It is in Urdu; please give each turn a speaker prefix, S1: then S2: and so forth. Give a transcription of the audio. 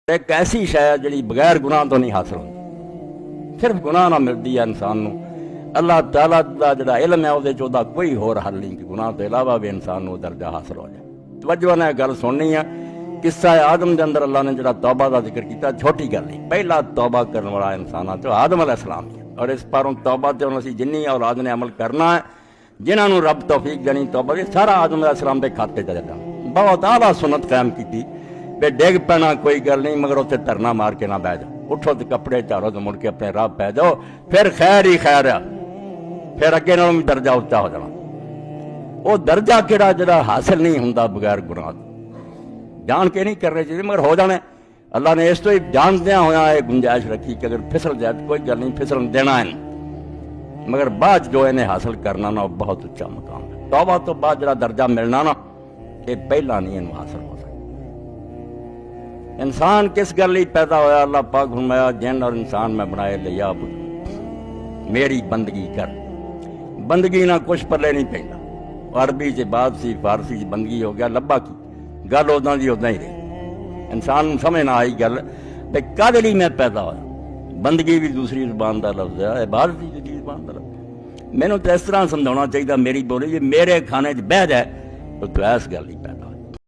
S1: ایک ایسی شے جڑی بغیر گناہ تو نہیں حاصل ہوتی، صرف گناہ نہ ملتی ہے انسان نو۔ اللہ تعالیٰ دا جڑا علم ہے وہ دا کوئی ہور حل نہیں کہ گناہ تو علاوہ بھی انسان نو درجہ حاصل ہو جائے۔ توجہ نے گل سننی ہے، قصہ آدم دے اندر اللہ نے جڑا توبہ دا ذکر کیتا، چھوٹی گل نہیں، پہلا توبہ کرنے والا انسان تو آدم علیہ السلام ہے، اور اس پاروں توبہ تے اسی جنی اولاد نے عمل کرنا ہے، جنہاں نو رب توفیق دینی توبہ دی، سارا آدم علیہ السلام دے کھاتے چ جاتا۔ بہت اعلیٰ سنت قائم کی بے ڈگ پینا کوئی گل نہیں، مگر اتنے دھرنا مار کے نہ بہ جاؤ، اٹھو تو کپڑے چارو تو مڑ کے اپنے راہ پہ جاؤ، پھر خیر ہی خیر ہے، پھر اگے نال بھی درجہ اچا ہو جانا۔ وہ درجہ کہڑا جڑا حاصل نہیں ہوندا بغیر گناہ، جان کے نہیں کرنے چاہیے مگر ہو جانے۔ اللہ نے اس تو ہی جاندیاں ہویا یہ گنجائش رکھی کہ اگر پھسل جائے تو کوئی گل نہیں، پھسلن دینا ہے، مگر بعد جو انہیں حاصل کرنا نا وہ بہت اچا مقام ہے۔ توبہ تو بعد جڑا درجہ ملنا نا یہ پہلا نہیں انہوں حاصل ہو سکتا۔ انسان کس گل ہی پیدا ہویا؟ اللہ پاک فرمایا جن اور انسان میں بنائے لیا میری بندگی کر، بندگی نہ کچھ پلے نہیں پہنتا۔ عربی سے بات سی، فارسی سے بندگی ہو گیا، لبا کی گل ادا دی ادا ہی رہی۔ انسان سمجھ نہ آئی گل کہ کدے لیے میں پیدا ہوا، بندگی بھی دوسری زبان کا لفظ ہے، عبادت بھی دوسری زبان کا لفظ ہے۔ مینوں تو اس طرح سمجھانا چاہیے میری بولی جی میرے کھانے چ بہ جائے تو ایس گل ہی